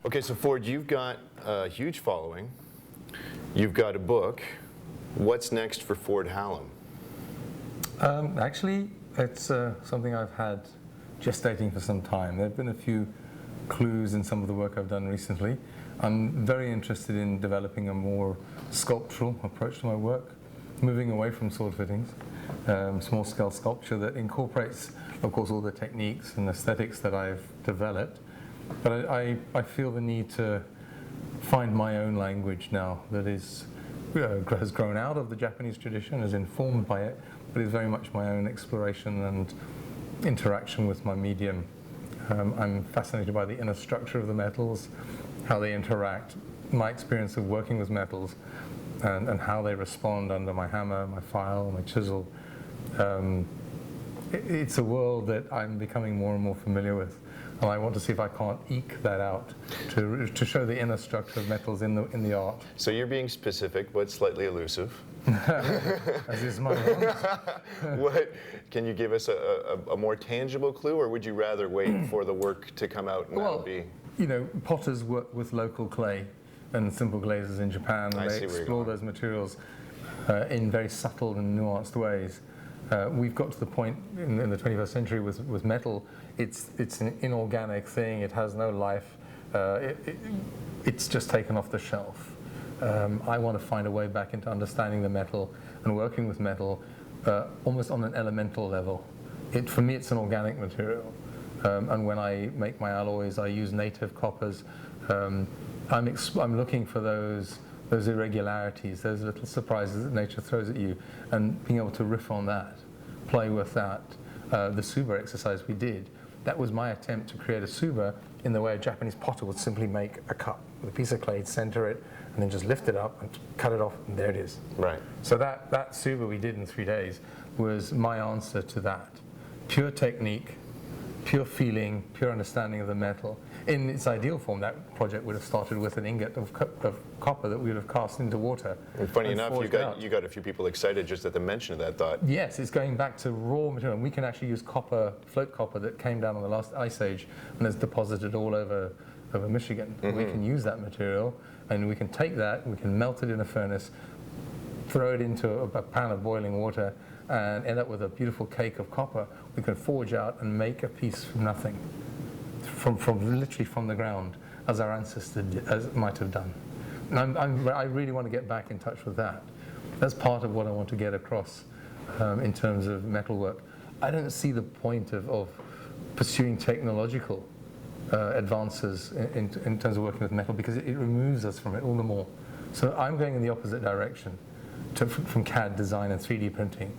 Okay, so Ford, you've got a huge following. You've got a book. What's next for Ford Hallam? Actually, it's something I've had gestating for some time. There have been a few clues in some of the work I've done recently. I'm very interested in developing a more sculptural approach to my work, moving away from sword fittings, small-scale sculpture that incorporates, of course, all the techniques and aesthetics that I've developed. But I feel the need to find my own language now that has grown out of the Japanese tradition, is informed by it, but is very much my own exploration and interaction with my medium. I'm fascinated by the inner structure of the metals, how they interact, my experience of working with metals, and how they respond under my hammer, my file, my chisel. It's a world that I'm becoming more and more familiar with, and I want to see if I can't eke that out to show the inner structure of metals in the art. So you're being specific, but slightly elusive. As is my own. What, can you give us a more tangible clue, or would you rather wait for the work to come out and that'll be? You know, potters work with local clay and simple glazes in Japan, and they explore those materials in very subtle and nuanced ways. We've got to the point in the 21st century with metal, it's an inorganic thing, it has no life, it's just taken off the shelf. I want to find a way back into understanding the metal and working with metal almost on an elemental level. For me, it's an organic material. And when I make my alloys, I use native coppers. I'm looking for those irregularities, those little surprises that nature throws at you, and being able to riff on that, play with that. The tsuba exercise we did, that was my attempt to create a tsuba in the way a Japanese potter would simply make a cup with a piece of clay, center it, and then just lift it up and cut it off, and there it is. Right. So that tsuba we did in 3 days was my answer to that. Pure technique, pure feeling, pure understanding of the metal. In its ideal form, that project would have started with an ingot of copper that we would have cast into water. And funny enough, you got a few people excited just at the mention of that thought. Yes, it's going back to raw material. And we can actually use copper, float copper that came down on the last ice age and is deposited all over Michigan. Mm-hmm. We can use that material, and we can take that, we can melt it in a furnace, throw it into a pan of boiling water, and end up with a beautiful cake of copper. We can forge out and make a piece from nothing, from literally from the ground, as our ancestors might have done. And I really want to get back in touch with that. That's part of what I want to get across in terms of metalwork. I don't see the point of pursuing technological advances in terms of working with metal, because it removes us from it all the more. So I'm going in the opposite direction from CAD design and 3D printing.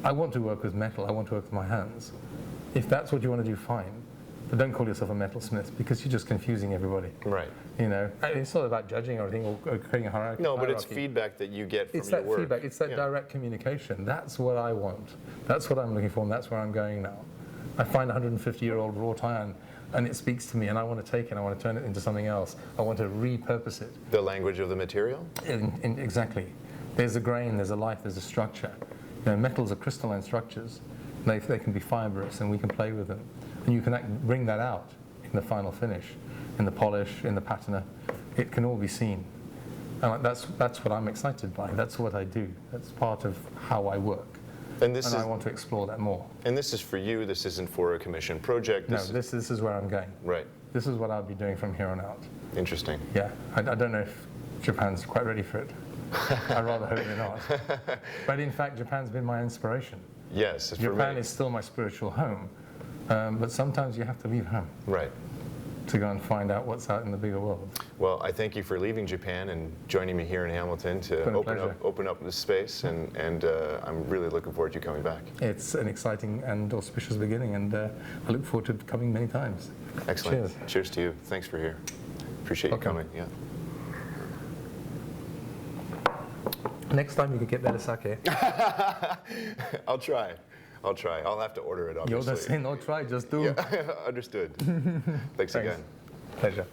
I want to work with metal, I want to work with my hands. If that's what you want to do, fine. But don't call yourself a metalsmith, because you're just confusing everybody. Right. You know, it's not about judging or anything or creating a hierarchy. No, but it's feedback that you get from your work. It's that feedback, it's that direct communication. That's what I want. That's what I'm looking for, and that's where I'm going now. I find a 150-year-old wrought iron, and it speaks to me, and I want to take it, I want to turn it into something else. I want to repurpose it. The language of the material? Exactly. There's a grain, there's a life, there's a structure. You know, metals are crystalline structures. They can be fibrous, and we can play with them. And you can bring that out in the final finish, in the polish, in the patina. It can all be seen. And that's what I'm excited by. That's what I do. That's part of how I work. And I want to explore that more. And this is for you. This isn't for a commission project. This is where I'm going. Right. This is what I'll be doing from here on out. Interesting. Yeah. I don't know if Japan's quite ready for it. I rather hope they're not. But in fact, Japan's been my inspiration. Yes, Japan is still my spiritual home. But sometimes you have to leave home. Right. To go and find out what's out in the bigger world. Well, I thank you for leaving Japan and joining me here in Hamilton to open up this space, and I'm really looking forward to you coming back. It's an exciting and auspicious beginning, and I look forward to coming many times. Excellent. Cheers to you. Thanks for here. Appreciate you coming. Yeah. Next time you can get better sake. I'll try. I'll have to order it, obviously. You're the same, no try, just do. Yeah, understood. Thanks again. Pleasure.